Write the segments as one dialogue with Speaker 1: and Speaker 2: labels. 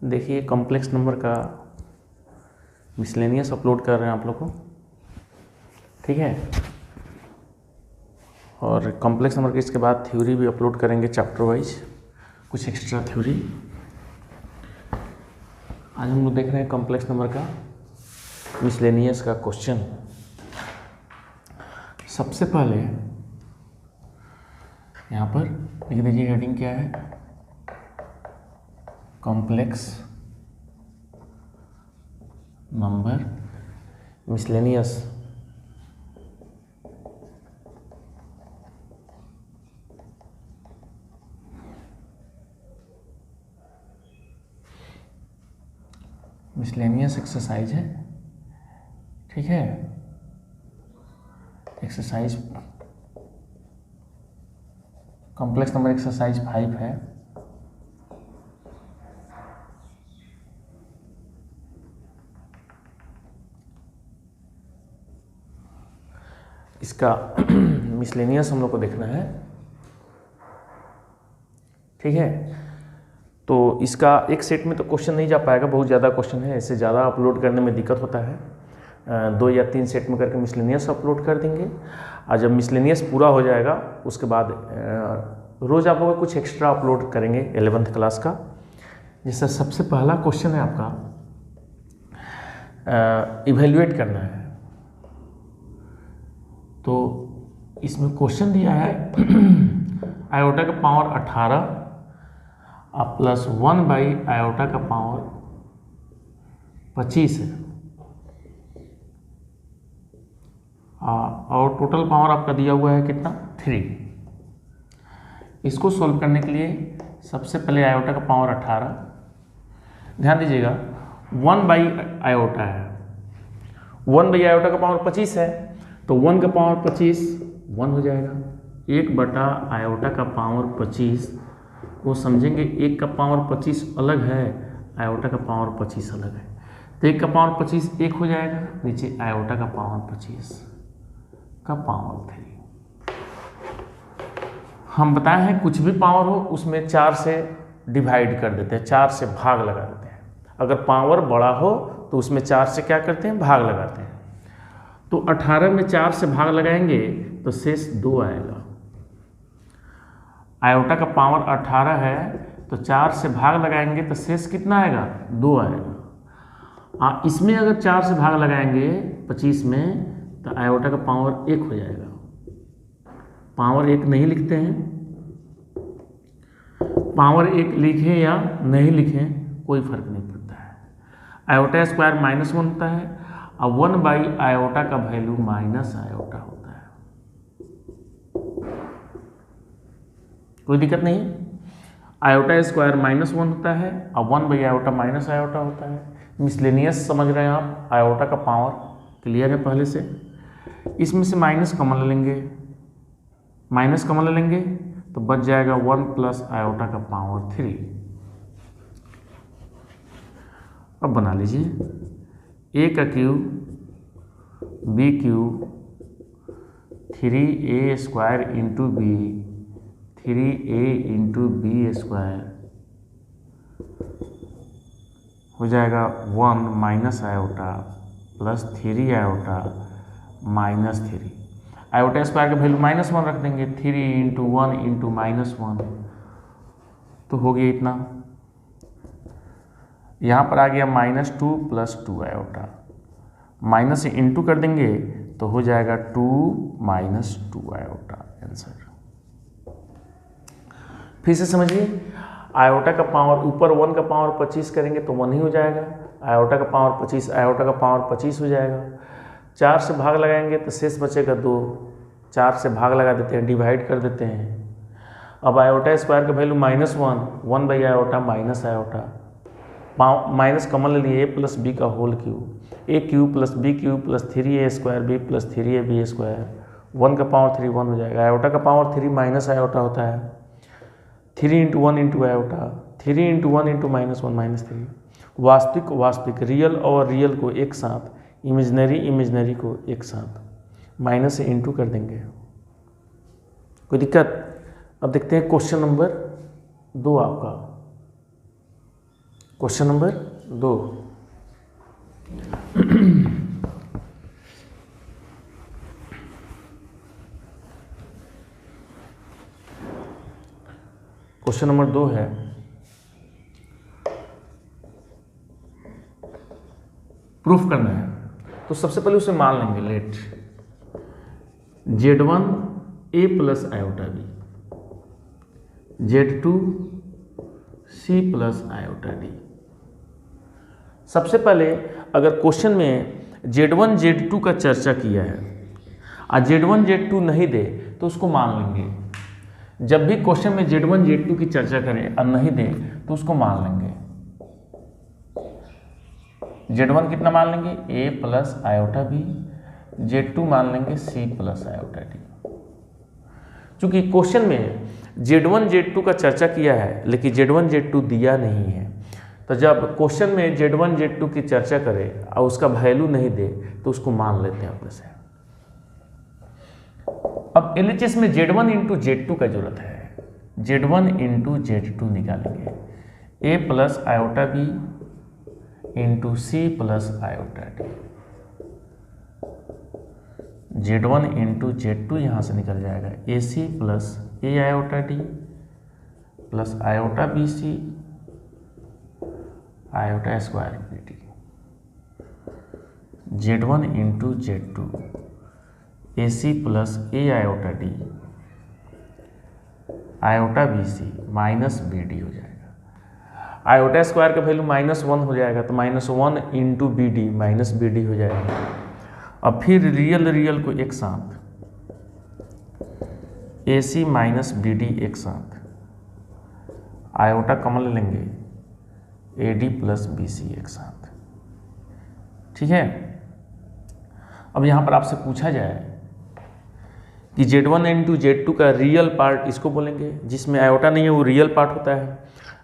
Speaker 1: देखिए complex number का miscellaneous upload कर रहे हैं आप लोग को, ठीक है। और कॉम्प्लेक्स नंबर के इसके बाद थ्योरी भी अपलोड करेंगे चैप्टर वाइज, कुछ एक्स्ट्रा थ्योरी। आज हम लोग देख रहे हैं कॉम्प्लेक्स नंबर का मिसलेनियस का क्वेश्चन। सबसे पहले यहाँ पर लिख दीजिए, हेडिंग क्या है, complex number miscellaneous. Miscellaneous exercise है, ठीक है। एक्सरसाइज कॉम्प्लेक्स नंबर एक्सरसाइज 5 है। इसका मिसलेनियस हम लोग को देखना है, ठीक है। तो इसका एक सेट में तो क्वेश्चन नहीं जा पाएगा, बहुत ज़्यादा क्वेश्चन है, ऐसे ज़्यादा अपलोड करने में दिक्कत होता है। 2 या 3 सेट में करके मिसलेनियस अपलोड कर देंगे। और जब मिसलेनियस पूरा हो जाएगा उसके बाद रोज़ आप लोग कुछ एक्स्ट्रा अपलोड करेंगे 11th क्लास का। जैसे सबसे पहला क्वेश्चन है आपका, इवेल्युएट करना है। तो इसमें क्वेश्चन दिया है आयोटा का पावर 18 प्लस 1 आयोटा का पावर 25 है, और टोटल पावर आपका दिया हुआ है कितना, 3। इसको सॉल्व करने के लिए सबसे पहले आयोटा का पावर 18, ध्यान दीजिएगा 1 आयोटा है, 1 आयोटा का पावर 25 है, तो 1 का पावर 25 1 हो जाएगा। 1 आयोटा का पावर 25 वो समझेंगे, 1 का पावर 25 अलग है, आयोटा का पावर 25 अलग है, तो 1 का पावर 25 1 हो जाएगा, नीचे आयोटा का पावर 25 का पावर 3। हम बताए हैं कुछ भी पावर हो उसमें 4 से डिवाइड कर देते हैं, 4 से भाग लगा देते हैं। अगर पावर बड़ा हो तो उसमें 4 से क्या करते हैं, भाग लगाते हैं। तो 18 में 4 से भाग लगाएंगे तो शेष 2 आएगा। आयोटा का पावर 18 है तो 4 से भाग लगाएंगे तो शेष कितना आएगा, 2 आएगा। इसमें अगर 4 से भाग लगाएंगे 25 में तो आयोटा का पावर 1 हो जाएगा। पावर 1 नहीं लिखते हैं, पावर 1 लिखें या नहीं लिखें कोई फर्क नहीं पड़ता है। आयोटा स्क्वायर -1 होता है और 1 आयोटा का वैल्यू माइनस आयोटा होता है, कोई दिक्कत नहीं। आयोटा स्क्वायर -1 होता है और 1 आयोटा माइनस आयोटा होता है। मिसलेनियस समझ रहे हैं आप, आयोटा का पावर क्लियर है पहले से। इसमें से माइनस कॉमन ले लेंगे, माइनस कॉमन ले लेंगे तो बच जाएगा 1 प्लस आयोटा का पावर 3। अब बना लीजिए, a का cube b cube 3a square into b 3a into b square हो जाएगा 1 minus iota plus 3 iota minus 3। Iota square का वैल्यू -1 रख देंगे, 3 इंटू 1 इंटू -1 तो हो गया इतना। यहाँ पर आ गया -2 प्लस 2 आयोटा, माइनस से इंटू कर देंगे तो हो जाएगा 2 माइनस 2 आयोटा आंसर। फिर से समझिए, आयोटा का पावर ऊपर 1 का पावर 25 करेंगे तो 1 ही हो जाएगा, आयोटा का पावर 25 आयोटा का पावर 25 हो जाएगा। 4 से भाग लगाएंगे तो शेष बचेगा 2, 4 से भाग लगा देते हैं, डिवाइड कर देते हैं। अब आयोटा स्क्वायर का value -1 iota minus iota, minus common ले लिए, a प्लस बी का whole cube, a cube plus b cube plus 3a square b plus 3ab square, 1 का पावर 3 1 हो जाएगा। आयोटा का पावर 3 माइनस आयोटा होता है, 3 into 1 into iota, 3 into 1 into -1 -3। वास्तविक रियल और रियल को एक साथ, इमेजनरी को एक साथ माइनस से इंटू कर देंगे, कोई दिक्कत। अब देखते हैं क्वेश्चन नंबर 2 आपका। Question number 2। क्वेश्चन नंबर 2 है, प्रूफ करना है। तो सबसे पहले उसे मान लेंगे, let Z1 A plus iota B, Z2 C plus iota D। सबसे पहले अगर क्वेश्चन में Z1 Z2 का चर्चा किया है और Z1 Z2 नहीं दे तो उसको मान लेंगे। जब भी क्वेश्चन में Z1 Z2 की चर्चा करें और नहीं दे तो उसको मान लेंगे। Z1 कितना मान लेंगे, A plus iota B, Z2 मान लेंगे C प्लस आयोटा D। चूंकि क्वेश्चन में Z1 Z2 का चर्चा किया है लेकिन Z1 Z2 दिया नहीं है, तो जब क्वेश्चन में Z1 Z2 की चर्चा करे और उसका वैल्यू नहीं दे तो उसको मान लेते हैं अपने से। अब LHS में Z1 इंटू Z2 का जरूरत है, Z1 इंटू Z2 निकालेंगे, A plus iota B into C plus iota D। Z1 into Z2 यहाँ से निकल जाएगा, AC plus A iota D plus iota BC iota square BD। Z1 into Z2 AC plus A iota D iota BC minus BD हो जाएगा। Iota square का value -1 हो जाएगा तो -1 इंटू BD माइनस BD हो जाएगा। अब फिर रियल को एक साथ, AC माइनस BD एक साथ, आयोटा कॉमन ले लेंगे, AD प्लस BC एक साथ। ठीक है। अब यहाँ पर आपसे पूछा जाए कि Z1 इंटू Z2 का रियल पार्ट इसको बोलेंगे, जिसमें आयोटा नहीं है वो रियल पार्ट होता है,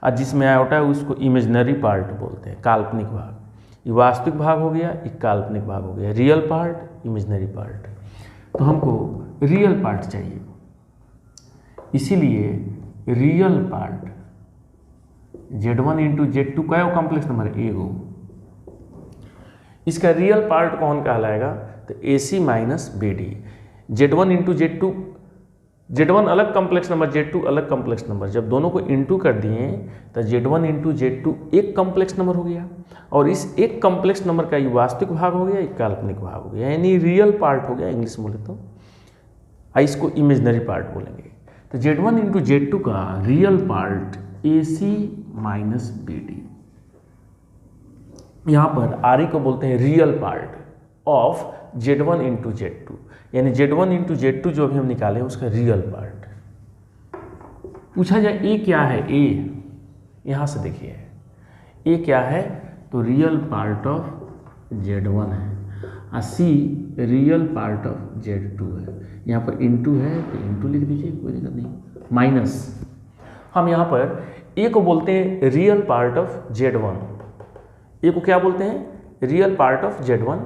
Speaker 1: और जिसमें आयोटा है उसको इमेजिनरी पार्ट बोलते हैं, काल्पनिक भाग। ये वास्तविक भाग हो गया, एक काल्पनिक भाग हो गया, रियल पार्ट इमेजिनरी पार्ट। तो हमको रियल पार्ट चाहिए, इसीलिए real part Z1 into Z2 का कॉम्प्लेक्स नंबर है एगो, इसका रियल पार्ट कौन कहलाएगा, तो AC minus BD। Z1 into Z2, Z1 अलग कॉम्प्लेक्स नंबर, Z2 अलग कॉम्प्लेक्स नंबर, जब दोनों को इंटू कर दिए तो Z1 इंटू Z2 एक कॉम्प्लेक्स नंबर हो गया, और इस एक कॉम्प्लेक्स नंबर का ये वास्तविक भाग हो गया, एक काल्पनिक भाग हो गया, यानी रियल पार्ट हो गया इंग्लिश में बोले तो। इसको इमेजिनरी पार्ट बोलेंगे। तो Z1 इंटू Z2 का real part AC minus BD। यहाँ पर RE को बोलते हैं real part of Z1 into Z2, यानी Z1 इंटू Z2 जो भी हम निकाले उसका रियल पार्ट। पूछा जाए A क्या है, A यहाँ से देखिए A क्या है, तो रियल पार्ट ऑफ Z1 है, और C real part of Z2 है। यहाँ पर इंटू है तो इंटू लिख दीजिए, कोई दिक्कत नहीं, माइनस। हम यहाँ पर A को बोलते हैं real part of Z1, A को क्या बोलते हैं, रियल पार्ट ऑफ Z1,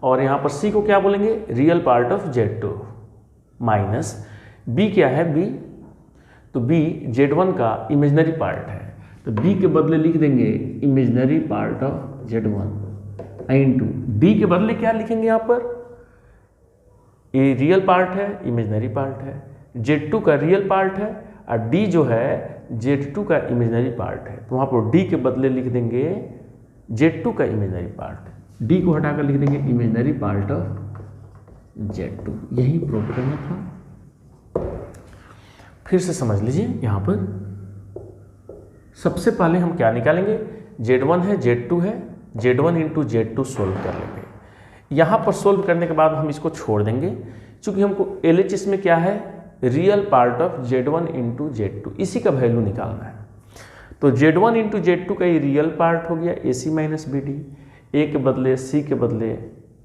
Speaker 1: और यहाँ पर C को क्या बोलेंगे, real part of Z2, minus B क्या है, B, तो B Z1 का इमेजिनरी पार्ट है, तो B के बदले लिख देंगे imaginary part of Z1 into D के बदले क्या लिखेंगे यहाँ पर, A रियल पार्ट है, इमेजिनरी पार्ट है, Z2 का रियल पार्ट है, और D जो है Z2 का इमेजिनरी पार्ट है, तो वहाँ पर D के बदले लिख देंगे Z2 का इमेजिनरी पार्ट, D को हटाकर लिख देंगे इमेजिनरी पार्ट ऑफ Z2। यही प्रूव करना था। फिर से समझ लीजिए, यहाँ पर सबसे पहले हम क्या निकालेंगे, Z1 है, Z2 है, Z1 इंटू Z2 सोल्व कर लेंगे। यहाँ पर सोल्व करने के बाद हम इसको छोड़ देंगे, क्योंकि हमको LHS में क्या है, real part of Z1 into Z2, इसी का वैल्यू निकालना है। तो Z1 इंटू Z2 का ये रियल पार्ट हो गया AC माइनस BD, A के बदले C के बदले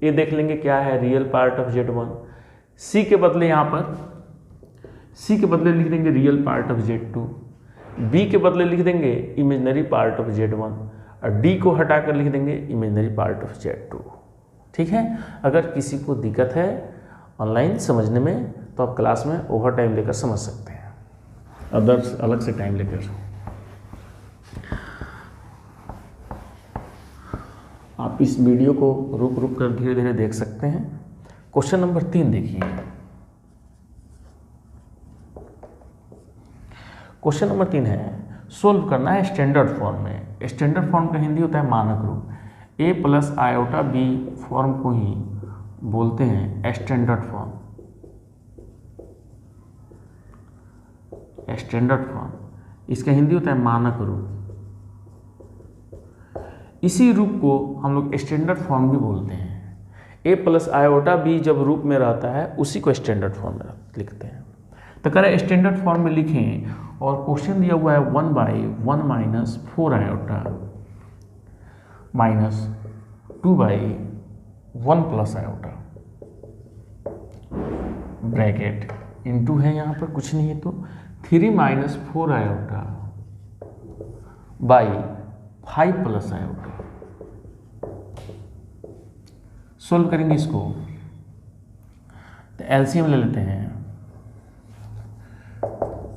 Speaker 1: A देख लेंगे क्या है, real part of Z1, C के बदले यहाँ पर C के बदले लिख देंगे real part of Z2, B के बदले लिख देंगे इमेजिनरी पार्ट ऑफ Z1, और D को हटाकर लिख देंगे इमेजिनरी पार्ट ऑफ Z2। ठीक है। अगर किसी को दिक्कत है ऑनलाइन समझने में तो आप क्लास में ओवर टाइम लेकर समझ सकते हैं, अदर्स अलग से टाइम लेकर। आप इस वीडियो को रुक रुक कर धीरे धीरे देख सकते हैं। क्वेश्चन नंबर 3 देखिए। क्वेश्चन नंबर 3 है, सोल्व करना है स्टैंडर्ड फॉर्म में। स्टैंडर्ड फॉर्म का हिंदी होता है मानक रूप। a plus iota b form को ही बोलते हैं स्टैंडर्ड फॉर्म। स्टैंडर्ड फॉर्म, इसका हिंदी होता है मानक रूप। इसी रूप को हम लोग स्टैंडर्ड फॉर्म भी बोलते हैं। a प्लस आयोटा b जब रूप में रहता है उसी को स्टैंडर्ड फॉर्म में लिखते हैं। तो करें स्टैंडर्ड फॉर्म में लिखें, और क्वेश्चन दिया हुआ है 1/1 minus 4 iota minus 2/1 plus iota bracket into है, यहाँ पर कुछ नहीं है तो 3 minus 4 iota by 5 plus iota. Solve करेंगे इसको तो एलसीएम ले लेते हैं,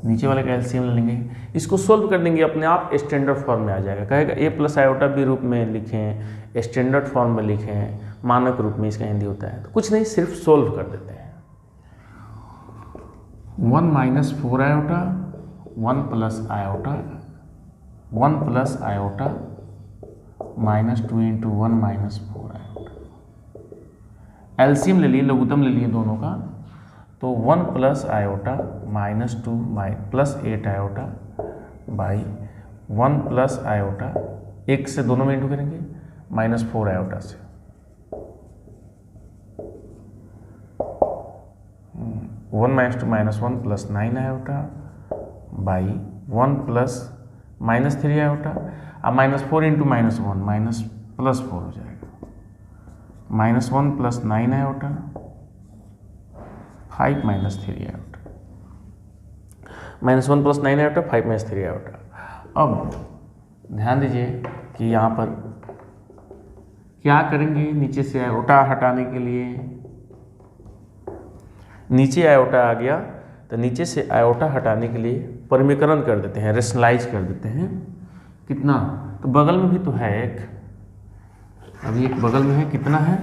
Speaker 1: नीचे वाले का एलसीएम ले लेंगे, इसको सोल्व कर देंगे, अपने आप स्टैंडर्ड फॉर्म में आ जाएगा। कहेगा a प्लस आयोटा b रूप में लिखें, स्टैंडर्ड फॉर्म में लिखें, मानक रूप में इसका हिंदी होता है। तो कुछ नहीं, सिर्फ सोल्व कर देते हैं। 1 minus 4 iota 1 plus iota 1 plus iota minus 2 into 1 minus 4 iota. LCM ले लिए, लघुत्तम ले लिए दोनों का, तो 1 plus iota minus 2 plus 8 iota by 1 plus iota, एक से दोनों में इंटू करेंगे, माइनस 4 आयोटा से 1 minus 2 minus 1 plus 9 iota by 1 plus minus 3 iota. अब minus 4 into minus 1 minus plus 4 हो जाएगा, minus 1 plus 9 iota 5 minus 3 iota, minus 1 plus 9 iota 5 minus 3 iota. अब ध्यान दीजिए कि यहाँ पर क्या करेंगे, नीचे से आयोटा हटाने के लिए, नीचे आयोटा आ गया तो नीचे से आयोटा हटाने के लिए परिमीकरण कर देते हैं, रेशनलाइज कर देते हैं। कितना, तो बगल में भी तो है एक, अभी एक बगल में है, कितना है,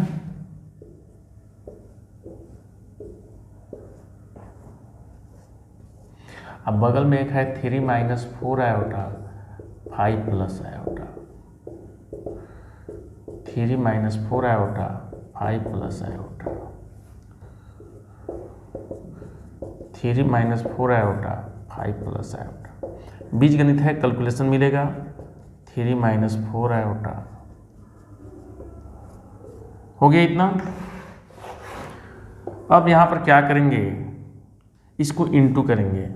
Speaker 1: अब बगल में एक है 3 minus 4 iota 5 plus iota, 3 minus 4 iota 5 plus iota, 3 minus 4 iota 5 plus iota. बीज गणित है, कैलकुलेशन मिलेगा, 3 माइनस 4 आयोटा हो गया इतना। अब यहाँ पर क्या करेंगे, इसको इंटू करेंगे,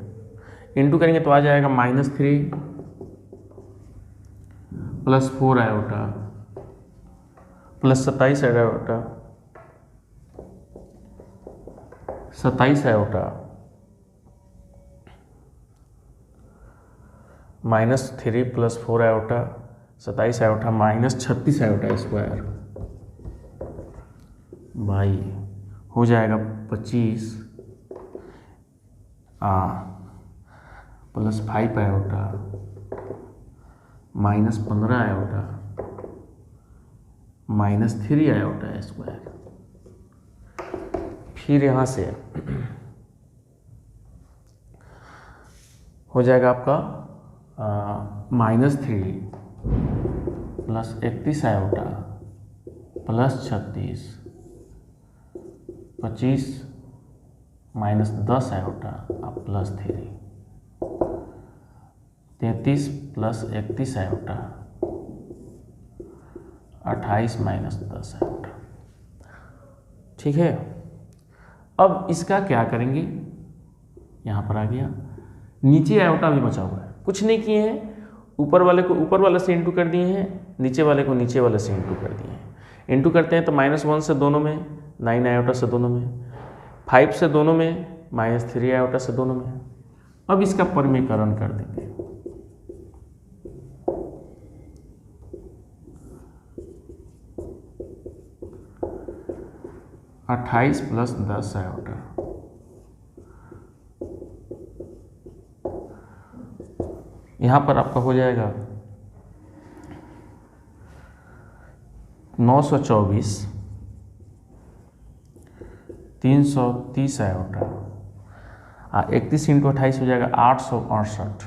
Speaker 1: इंटू करेंगे तो आ जाएगा minus 3 plus 4 iota plus 27 iota 27 iota minus 3 plus 4 iota 27 iota minus 36 iota square by हो जाएगा 25 plus 5 iota minus 15 iota minus 3 iota square. फिर यहाँ से हो जाएगा आपका minus 3 plus 31 iota plus 36 25 minus 10 iota plus 3 33 plus 31 iota 28 minus 10 iota. ठीक है, अब इसका क्या करेंगे, यहाँ पर आ गया, नीचे आयोटा भी बचा हुआ है, कुछ नहीं किए हैं, ऊपर वाले को ऊपर वाले से इंटू कर दिए हैं, नीचे वाले को नीचे वाले से इंटू कर दिए हैं। इंटू करते हैं तो माइनस 1 से दोनों में, 9 आयोटा से दोनों में, 5 से दोनों में, माइनस 3 आयोटा से दोनों में। अब इसका परिमीकरण कर देंगे, अट्ठाईस प्लस 10 आयोटा यहाँ पर आपका हो जाएगा 924 330 आयोटा 31 इंटू 28 हो जाएगा 868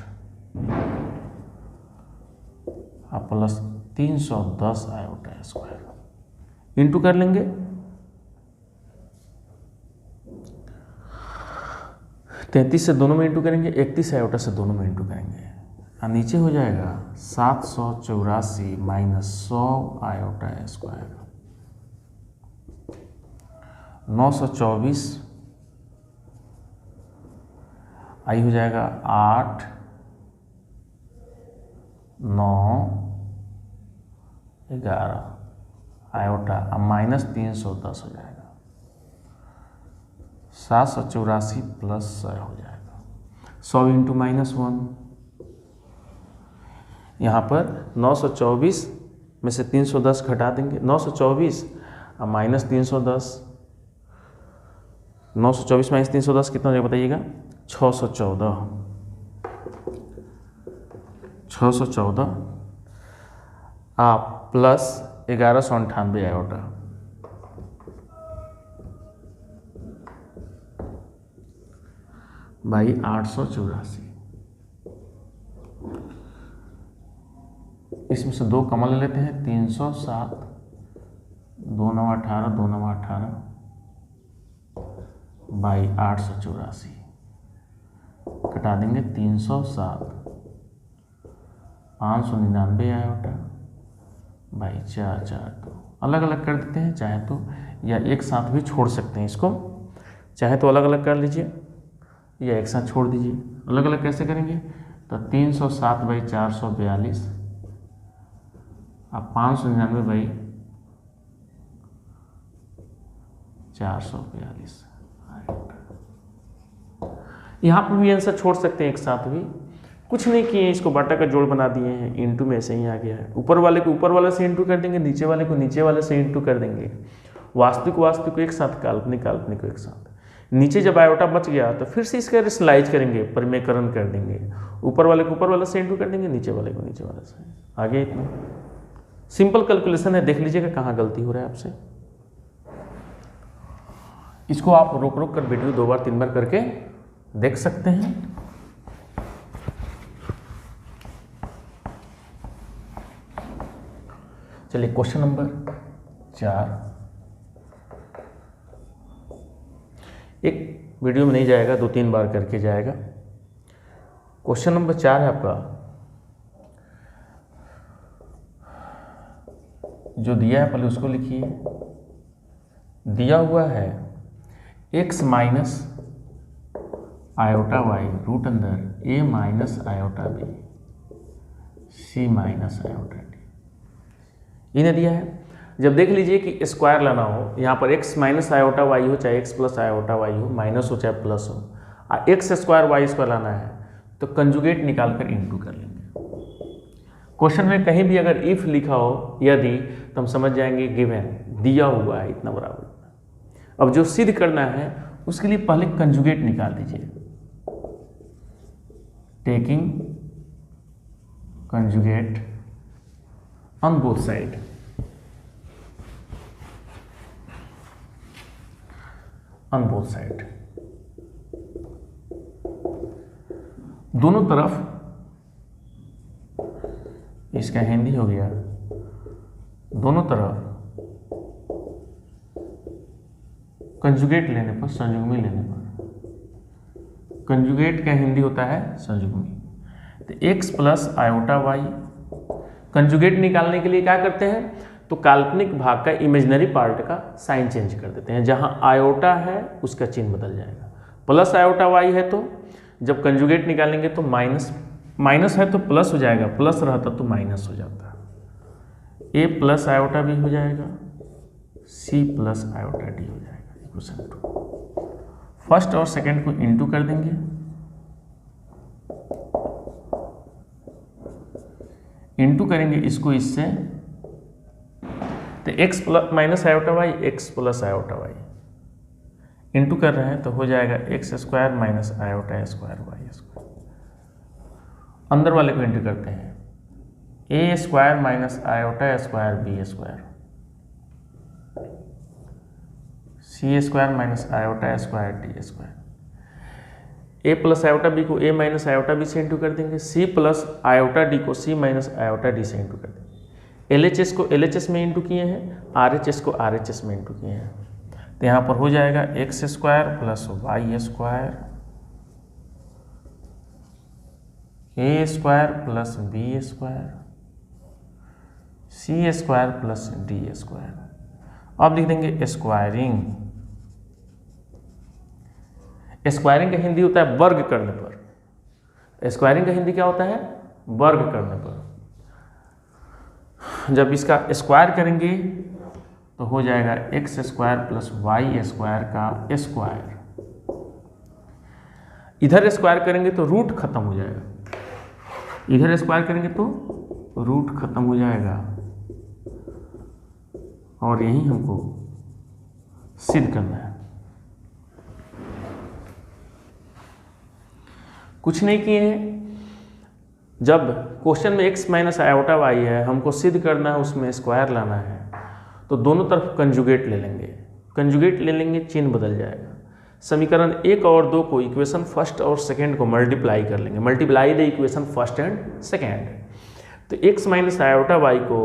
Speaker 1: प्लस 310 आयोटा स्क्वायर इंटू कर लेंगे। 33 से दोनों में इंटू करेंगे, 31 आयोटा से दोनों में इंटू करेंगे और नीचे हो जाएगा 784 माइनस 100 आयोटा स्क्वायर 924 आई हो जाएगा 8 9 11 आयोटा अब माइनस 310 हो जाएगा 784 प्लस 100 हो जाएगा 100 इंटू -1 यहाँ पर 924 में से 310 घटा देंगे 924 अब माइनस 310 924 माइनस 310 कितना हो जाएगा बताइएगा 614 आप प्लस 1198 आयोटा बाई 884 इसमें से 2 कॉमन ले लेते हैं 307 2 9 18 2 9 18 बाई 884 घटा देंगे 307 599 आयोटा बाई 442 अलग अलग कर देते हैं चाहे तो या एक साथ भी छोड़ सकते हैं इसको चाहे तो अलग अलग कर लीजिए या एक साथ छोड़ दीजिए। अलग अलग कैसे करेंगे तो 307 बाई 442 अब 599 बाई 442 यहाँ पर भी आंसर छोड़ सकते हैं एक साथ भी कुछ नहीं किए इसको बाटा का जोड़ बना दिए हैं इंटू में से ही आ गया है ऊपर वाले को ऊपर वाले से इंटू कर देंगे नीचे वाले को नीचे वाले से इंटू कर देंगे वास्तविक को एक साथ काल्पनिक को एक साथ नीचे जब आयोटा बच गया तो फिर से इसका रेशनलाइज करेंगे परिमेयकरण कर देंगे ऊपर वाले को ऊपर वाले से इंटू कर देंगे नीचे वाले को नीचे वाले से आगे इतना सिंपल कैलकुलेशन है देख लीजिएगा कहाँ गलती हो रहा है आपसे। इसको आप रोक रोक कर वीडियो 2 बार 3 बार करके देख सकते हैं। चलिए क्वेश्चन नंबर 4 एक वीडियो में नहीं जाएगा 2-3 बार करके जाएगा। क्वेश्चन नंबर 4 है आपका जो दिया है पहले उसको लिखिए। दिया हुआ है x minus iota Y root अंदर a minus iota B c minus iota D इन्हें दिया है। जब देख लीजिए कि स्क्वायर लाना हो यहाँ पर x माइनस आयोटा वाई हो चाहे x प्लस आयोटा वाई हो माइनस हो चाहे प्लस हो x स्क्वायर वाई स्क्वायर लाना है तो कंजुगेट निकाल कर इंटू कर लेंगे। क्वेश्चन में कहीं भी अगर इफ लिखा हो यदि तो हम समझ जाएंगे गिवन दिया हुआ है इतना बराबर इतना। अब जो सिद्ध करना है उसके लिए पहले कंजुगेट निकाल दीजिए। Taking conjugate on both side दोनों तरफ इसका हिंदी हो गया दोनों तरफ कंजुगेट लेने पर संयुग्मी लेने पर कंजुगेट का हिंदी होता है संयुग्मी। तो x plus iota Y conjugate निकालने के लिए क्या करते हैं तो काल्पनिक भाग का इमेजिनरी पार्ट का साइन चेंज कर देते हैं। जहां आयोटा है उसका चिन्ह बदल जाएगा। प्लस आयोटा वाई है तो जब कंजुगेट निकालेंगे तो माइनस है तो प्लस हो जाएगा प्लस रहता तो माइनस हो जाता। a प्लस आयोटा बी हो जाएगा c प्लस आयोटा डी हो जाएगा इक्वेशन 2। फर्स्ट और सेकंड को इंटू कर देंगे इंटू करेंगे इसको इससे तो x plus minus iota Y x plus iota Y into कर रहे हैं तो हो जाएगा x square minus iota square Y square. अंदर वाले को इंटू करते हैं a square minus iota square B square C square minus iota square D square. A plus iota B को ए माइनस आयोटा बी से इंटू कर देंगे, C plus iota D को सी माइनस आयोटा डी से into कर देंगे। L H S को L H S में इंटू किए हैं, आर एच एस को आर एच एस में इंटू किए हैं, तो यहाँ पर हो जाएगा x square plus Y square ए स्क्वायर प्लस बी स्क्वायर सी स्क्वायर प्लस डी स्क्वायर। अब लिख देंगे स्क्वायरिंग। स्क्वायरिंग का हिंदी होता है वर्ग करने पर। स्क्वायरिंग का हिंदी क्या होता है? वर्ग करने पर। जब इसका स्क्वायर करेंगे तो हो जाएगा x square plus Y square का स्क्वायर। इधर स्क्वायर करेंगे तो रूट खत्म हो जाएगा, इधर स्क्वायर करेंगे तो रूट खत्म हो जाएगा, और यही हमको सिद्ध करना है। कुछ नहीं किए हैं। जब क्वेश्चन में x माइनस आयोटा वाई है, हमको सिद्ध करना है, उसमें स्क्वायर लाना है, तो दोनों तरफ कंजुगेट ले लेंगे। कंजुगेट ले लेंगे, चिन्ह बदल जाएगा। समीकरण 1 और 2 को इक्वेशन फर्स्ट और सेकंड को मल्टीप्लाई कर लेंगे। Multiply the equation first and second. तो x माइनस आयोटा वाई को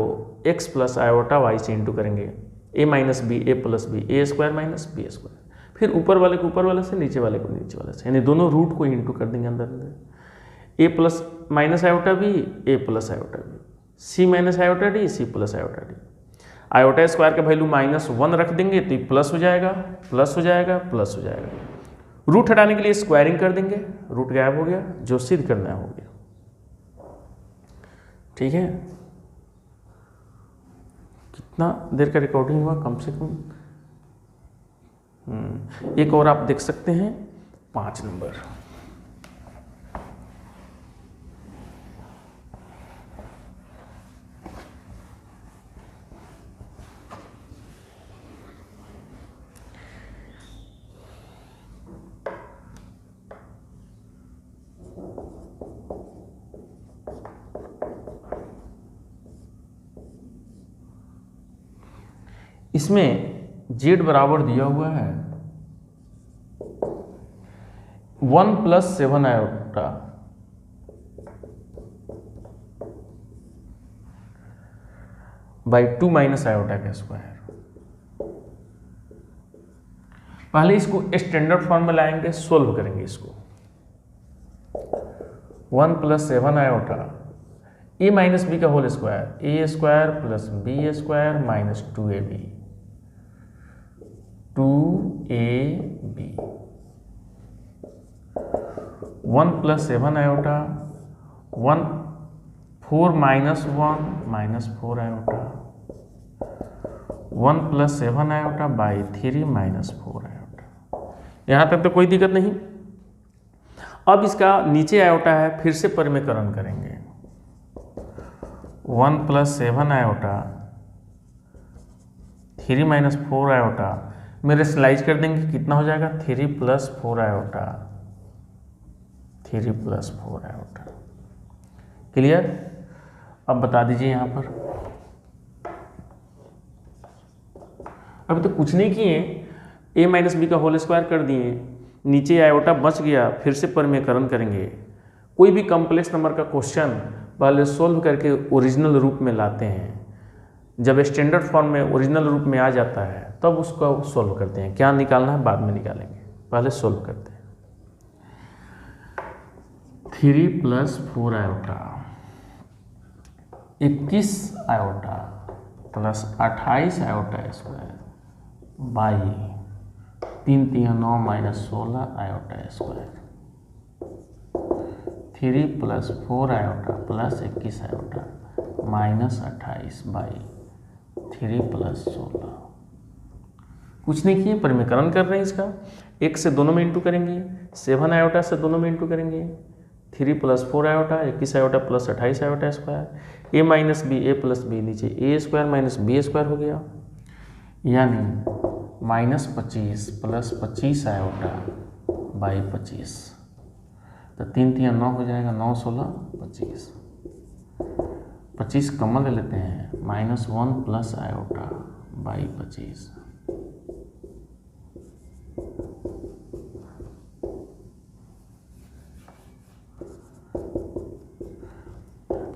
Speaker 1: x प्लस आयोटा वाई से इंटू करेंगे, a minus B A plus B A square minus B square. फिर ऊपर वाले को ऊपर वाले से, नीचे वाले को नीचे वाले से, यानी दोनों रूट को इंटू कर देंगे अंदर अंदर। A plus minus iota b A plus iota b, c minus iota d c plus iota d. Iota square का वैल्यू -1 रख देंगे तो ये प्लस हो जाएगा, प्लस हो जाएगा, प्लस हो जाएगा। रूट हटाने के लिए स्क्वायरिंग कर देंगे, रूट गायब हो गया, जो सिद्ध करना हो गया। ठीक है, कितना देर का रिकॉर्डिंग हुआ? कम से कम एक और आप देख सकते हैं, 5 नंबर। इसमें z बराबर दिया हुआ है 1 + 7 आयोटा बाई 2 माइनस आयोटा का स्क्वायर। पहले इसको स्टैंडर्ड फॉर्म में लाएंगे, सोल्व करेंगे इसको। 1 + 7 आयोटा ए माइनस बी का whole square, A square plus B square minus 2ab 2ab 1 + 7 iota 1 4 - 1 -4 iota 1 + 7 iota by 3 -4 iota. यहाँ तक तो कोई दिक्कत नहीं। अब इसका नीचे आयोटा है, फिर से परिमेयकरण करेंगे। 1 + 7 आयोटा 3 - 4 आयोटा में रेशनलाइज कर देंगे, कितना हो जाएगा? 3 + 4 आयोटा 3 + 4 आयोटा। क्लियर? अब बता दीजिए यहाँ पर। अभी तो कुछ नहीं किए, a माइनस बी का होल स्क्वायर कर दिए, नीचे आयोटा बच गया, फिर से परिमेयकरण करेंगे। कोई भी कॉम्प्लेक्स नंबर का क्वेश्चन पहले सोल्व करके ओरिजिनल रूप में लाते हैं। जब स्टैंडर्ड फॉर्म में ओरिजिनल रूप में आ जाता है तब उसको सोल्व करते हैं। क्या निकालना है बाद में निकालेंगे, पहले सोल्व करते हैं। 3 + 4 iota 21 iota plus 28 iota square by 3 × 9 - 16 iota square. 3 + 4 iota plus 21 iota -28 by 3 + 16। कुछ नहीं किए, परिमेयकरण कर रहे हैं इसका। 1 से दोनों में इंटू करेंगे, 7 आयोटा से दोनों में इंटू करेंगे। 3 + 4 iota 21 iota plus 28 iota square. a minus B A plus B, नीचे A square minus B square हो गया, यानी -25 प्लस 25 आयोटा बाई 25। तो 3 × 3 = 9 हो जाएगा, 9 × 16 = 25। 25 कॉमन ले लेते हैं, -1 प्लस आयोटा बाई 25।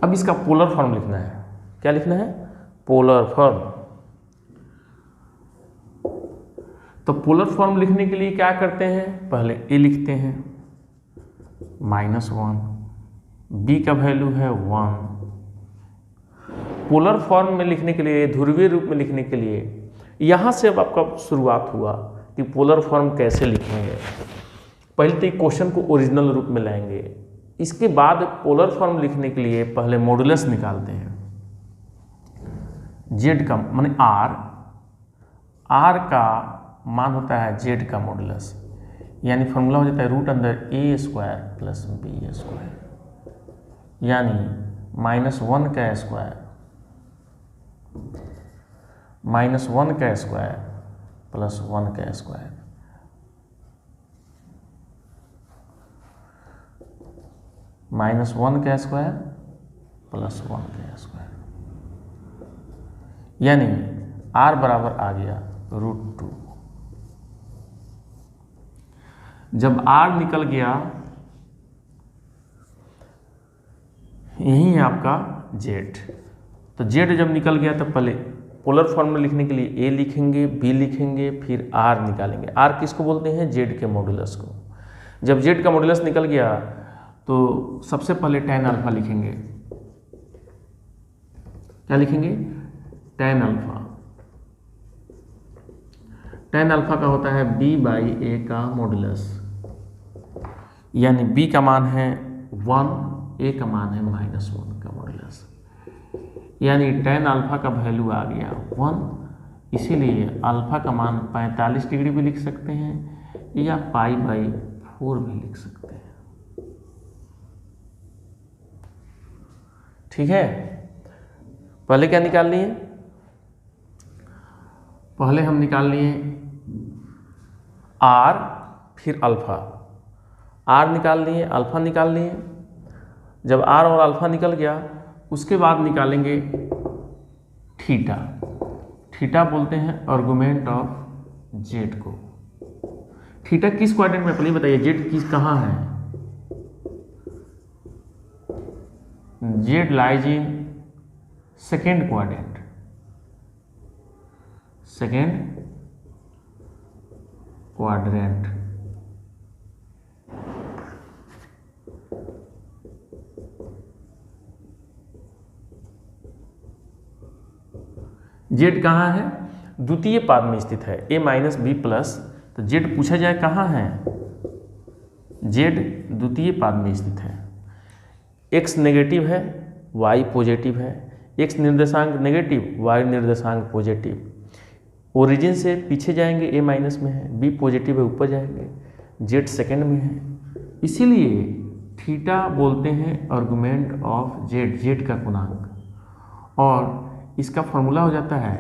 Speaker 1: अब इसका पोलर फॉर्म लिखना है। क्या लिखना है? Polar form. तो पोलर फॉर्म लिखने के लिए क्या करते हैं? पहले ए लिखते हैं -1, बी का वैल्यू है 1। पोलर फॉर्म में लिखने के लिए, ध्रुवीय रूप में लिखने के लिए, यहाँ से अब आपका शुरुआत हुआ कि पोलर फॉर्म कैसे लिखेंगे। पहले तो क्वेश्चन को ओरिजिनल रूप में लाएंगे, इसके बाद पोलर फॉर्म लिखने के लिए पहले मॉडुलस निकालते हैं। जेड का माने आर का मान होता है जेड का मॉडुलस, यानी फॉर्मूला हो जाता है √A² + B², यानी -1 का स्क्वायर -1 का स्क्वायर + 1 का स्क्वायर, -1 का स्क्वायर + 1 का स्क्वायर, यानी r बराबर आ गया √2। जब r निकल गया, यही है आपका z। तो z जब निकल गया तो पहले पोलर फॉर्म में लिखने के लिए a लिखेंगे, b लिखेंगे, फिर r निकालेंगे। r किसको बोलते हैं? z के मॉडुलस को। जब z का मॉडुलस निकल गया तो सबसे पहले tan अल्फा लिखेंगे। क्या लिखेंगे? tan alpha. tan अल्फा का होता है b/a का मॉडुलस, यानी b का मान है 1, a का मान है -1 का मॉडुलस, यानी tan अल्फा का वैल्यू आ गया 1। इसीलिए अल्फा का मान 45 डिग्री भी लिख सकते हैं या π/4 भी लिख सकते हैं। ठीक है, पहले क्या निकाल लिए? पहले हम निकाल लिए r, फिर अल्फा। r निकाल लिए, अल्फा निकाल लिए। जब r और अल्फा निकल गया, उसके बाद निकालेंगे थीटा। थीटा बोलते हैं आर्गुमेंट ऑफ जेड को। थीटा किस क्वाड्रेंट में? पहले बताइए जेड किस कहाँ है? Z lies in second quadrant. Second quadrant. Z कहाँ है? द्वितीय पाद में स्थित है, a-b+। तो जेड पूछा जाए कहाँ है? जेड द्वितीय पाद में स्थित है। x नेगेटिव है, y पॉजिटिव है। x निर्देशांक नेगेटिव, y निर्देशांक पॉजिटिव। ओरिजिन से पीछे जाएंगे, a- में है, b पॉजिटिव है, ऊपर जाएंगे, z सेकेंड में है। इसीलिए थीटा बोलते हैं आर्गुमेंट ऑफ जेड, जेड का गुणांक। और इसका फॉर्मूला हो जाता है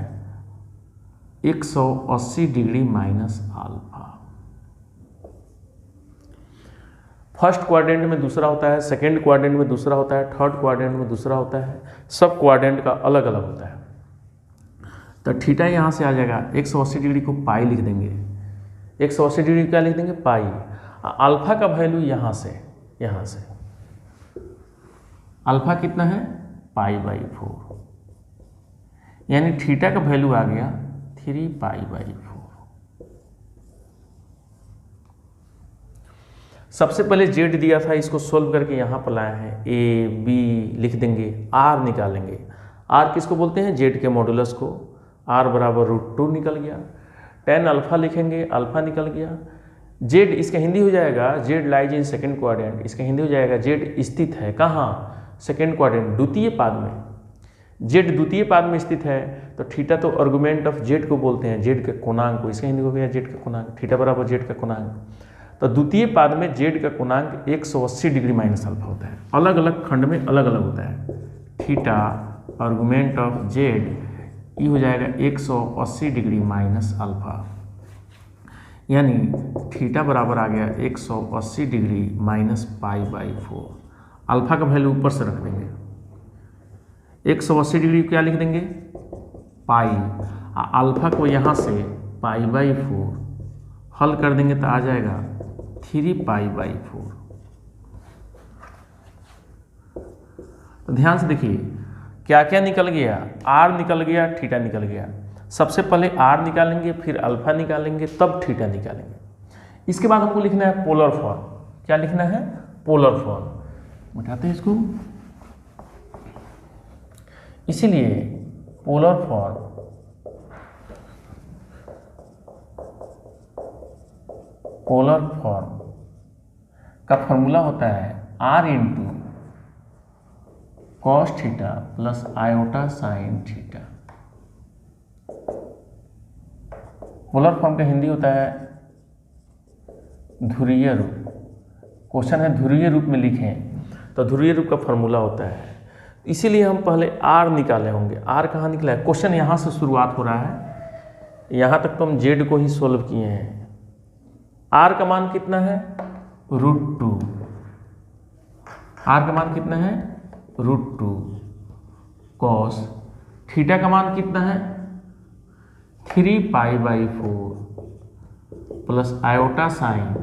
Speaker 1: 180 degree minus alpha. First quadrant में दूसरा होता है, सेकेंड क्वाड्रेंट में दूसरा होता है, थर्ड क्वाड्रेंट में दूसरा होता है, सब क्वाड्रेंट का अलग अलग होता है। तो थीटा यहाँ से आ जाएगा, 180 डिग्री को पाई लिख देंगे। 180 डिग्री क्या लिख देंगे? पाई। अल्फा का वैल्यू यहाँ से अल्फा कितना है? π/4, यानी थीटा का वैल्यू आ गया 3π/4। सबसे पहले जेड दिया था, इसको सोल्व करके यहाँ पर लाए हैं, ए बी लिख देंगे, आर निकालेंगे। आर किसको बोलते हैं? जेड के मॉडुलस को। आर बराबर √2 निकल गया। tan अल्फा लिखेंगे, अल्फा निकल गया। जेड इसका हिंदी हो जाएगा Z lies in second quadrant, इसका हिंदी हो जाएगा जेड स्थित है कहाँ? सेकेंड क्वाड्रेंट, द्वितीय पाद में। जेड द्वितीय पाद में स्थित है, तो थीटा तो आर्गुमेंट ऑफ जेड को बोलते हैं, जेड के कोणांक को, इसका हिंदी हो गया जेड का कोणांक। थीटा बराबर जेड का कोणांक। तो द्वितीय पाद में जेड का कोणांक 180 डिग्री माइनस अल्फा होता है। अलग अलग खंड में अलग अलग होता है। थीटा आर्गुमेंट ऑफ जेड ये हो जाएगा 180 डिग्री माइनस अल्फा, यानी थीटा बराबर आ गया 180 डिग्री माइनस π/4। अल्फा का वैल्यू ऊपर से रख देंगे। 180 डिग्री क्या लिख देंगे? पाई। अल्फा को यहाँ से π/4 हल कर देंगे तो आ जाएगा 3π/4। तो ध्यान से देखिए क्या क्या निकल गया, आर निकल गया, थीटा निकल गया। सबसे पहले आर निकालेंगे, फिर अल्फा निकालेंगे, तब थीटा निकालेंगे। इसके बाद हमको लिखना है पोलर फॉर्म। क्या लिखना है? Polar form. उठाते हैं इसको। इसीलिए पोलर फॉर्म का फॉर्मूला होता है R into cos theta plus iota sine theta. Polar form का हिंदी होता है ध्रुवीय रूप। क्वेश्चन है ध्रुवीय रूप में लिखें, तो ध्रुवीय रूप का फॉर्मूला होता है। इसीलिए हम पहले आर निकाले होंगे। आर कहाँ निकला है? क्वेश्चन यहाँ से शुरुआत हो रहा है, यहाँ तक तो हम जेड को ही सोल्व किए हैं। आर का मान कितना है? √2। आर का मान कितना है? √2 कॉस। थीटा का मान कितना है? 3π/4 प्लस आयोटा साइन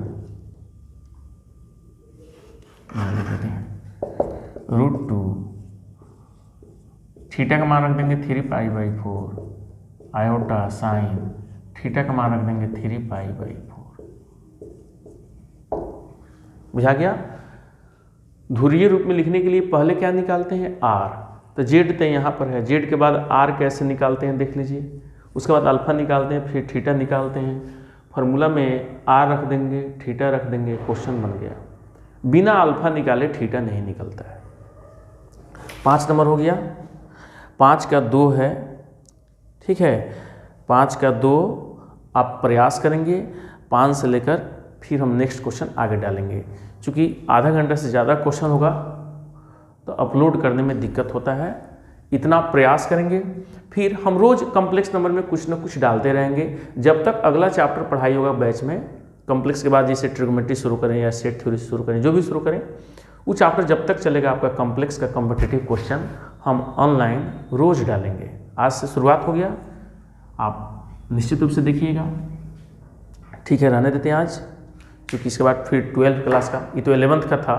Speaker 1: √2। थीटा का मान रख देंगे 3π/4, आयोटा साइन थीटा का मान रख देंगे 3π/4। बुझा गया? ध्रुवीय रूप में लिखने के लिए पहले क्या निकालते हैं? आर। तो जेड तो यहाँ पर है, जेड के बाद आर कैसे निकालते हैं देख लीजिए। उसके बाद अल्फा निकालते हैं, फिर थीटा निकालते हैं। फार्मूला में आर रख देंगे, थीटा रख देंगे, क्वेश्चन बन गया। बिना अल्फा निकाले थीटा नहीं निकलता है। 5 नंबर हो गया। 5 का 2 है, ठीक है। 5 का 2 आप प्रयास करेंगे। 5 से लेकर फिर हम नेक्स्ट क्वेश्चन आगे डालेंगे। चूँकि आधा घंटा से ज़्यादा क्वेश्चन होगा तो अपलोड करने में दिक्कत होता है। इतना प्रयास करेंगे, फिर हम रोज़ कॉम्प्लेक्स नंबर में कुछ ना कुछ डालते रहेंगे जब तक अगला चैप्टर पढ़ाई होगा बैच में। कॉम्प्लेक्स के बाद जैसे ट्रिग्नोमेट्री शुरू करें या सेट थ्योरी शुरू करें, जो भी शुरू करें, वो चैप्टर जब तक चलेगा आपका कॉम्प्लेक्स का कॉम्पिटिटिव क्वेश्चन हम ऑनलाइन रोज़ डालेंगे। आज से शुरुआत हो गया, आप निश्चित रूप से देखिएगा। ठीक है, रहने देते हैं आज, क्योंकि इसके बाद फिर 12th क्लास का, ये तो 11th का था,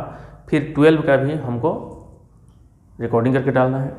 Speaker 1: फिर 12 का भी हमको रिकॉर्डिंग करके डालना है।